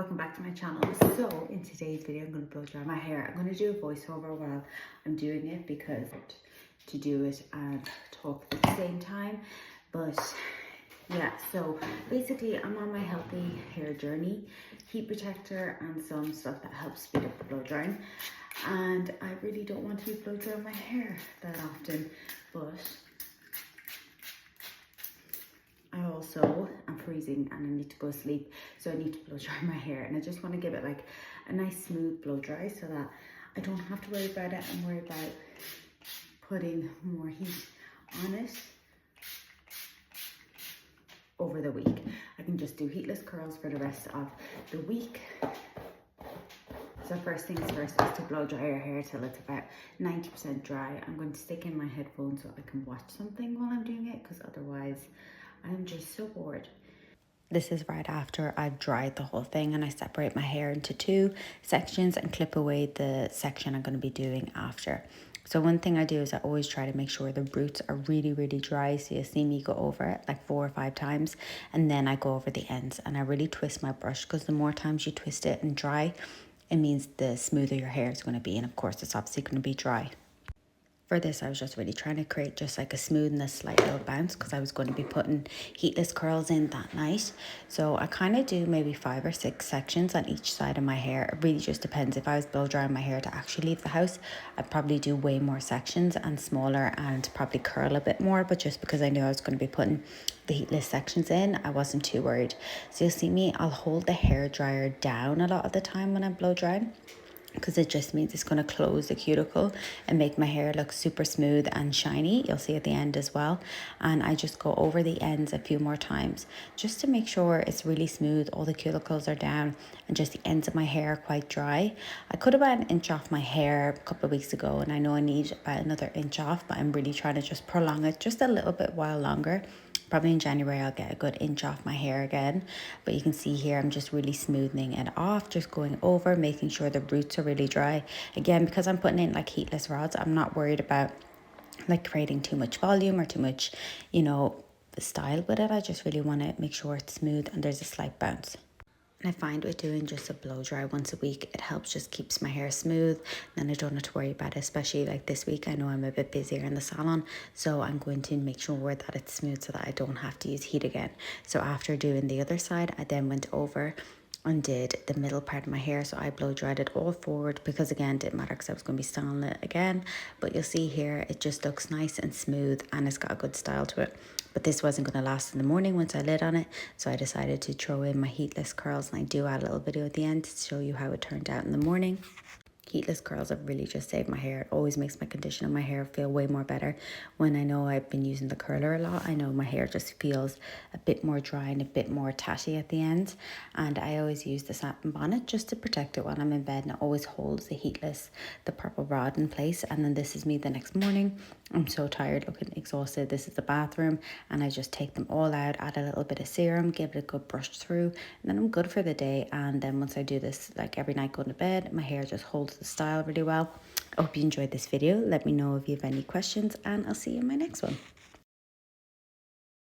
Welcome back to my channel. So in today's video I'm going to blow dry my hair. I'm going to do a voiceover while I'm doing it because to do it and talk at the same time. But yeah, so basically I'm on my healthy hair journey, heat protector and some stuff that helps speed up the blow drying. And I really don't want to be blow drying my hair that often, but I also am freezing and I need to go to sleep, so I need to blow dry my hair, and I just want to give it like a nice smooth blow dry so that I don't have to worry about it and worry about putting more heat on it over the week. I can just do heatless curls for the rest of the week. So first things first is to blow dry your hair till it's about 90% dry. I'm going to stick in my headphones so I can watch something while I'm doing it, because otherwise I'm just so bored. This is right after I've dried the whole thing, and I separate my hair into two sections and clip away the section I'm going to be doing after. So one thing I do is I always try to make sure the roots are really, really dry. So you see me go over it like 4 or 5 times, and then I go over the ends and I really twist my brush, because the more times you twist it and dry, it means the smoother your hair is going to be. And of course it's obviously going to be dry. For this, I was just really trying to create just like a smoothness, slight little bounce, because I was going to be putting heatless curls in that night. So I kind of do maybe 5 or 6 sections on each side of my hair. It really just depends. If I was blow drying my hair to actually leave the house, I'd probably do way more sections and smaller and probably curl a bit more. But just because I knew I was going to be putting the heatless sections in, I wasn't too worried. So you'll see me, I'll hold the hair dryer down a lot of the time when I'm blow drying, because it just means it's going to close the cuticle and make my hair look super smooth and shiny. You'll see at the end as well. And I just go over the ends a few more times just to make sure it's really smooth, all the cuticles are down, and just the ends of my hair are quite dry. I cut about 1 inch off my hair a couple of weeks ago, and I know I need about another inch off, but I'm really trying to just prolong it just a little bit while longer. Probably in January I'll get a good inch off my hair again. But you can see here I'm just really smoothing it off, just going over, making sure the roots are really dry. Again, because I'm putting in like heatless rods, I'm not worried about like creating too much volume or too much, style with it. I just really want to make sure it's smooth and there's a slight bounce. And I find with doing just a blow dry once a week, it helps, just keeps my hair smooth. Then I don't have to worry about it, especially like this week. I know I'm a bit busier in the salon, so I'm going to make sure that it's smooth so that I don't have to use heat again. So after doing the other side, I then went over and did the middle part of my hair. So I blow dried it all forward, because again, it didn't matter because I was going to be styling it again. But you'll see here, it just looks nice and smooth and it's got a good style to it. But this wasn't going to last in the morning once I lit on it, so I decided to throw in my heatless curls, and I do add a little video at the end to show you how it turned out in the morning. Heatless curls have really just saved my hair. It always makes my condition of my hair feel way more better. When I know I've been using the curler a lot, I know my hair just feels a bit more dry and a bit more tatty at the end. And I always use the satin bonnet just to protect it while I'm in bed, and it always holds the purple rod in place. And then this is me the next morning. I'm so tired, looking exhausted. This is the bathroom, and I just take them all out, add a little bit of serum, give it a good brush through, and then I'm good for the day. And then once I do this like every night going to bed, my hair just holds the style really well. I hope you enjoyed this video. Let me know if you have any questions, and I'll see you in my next one.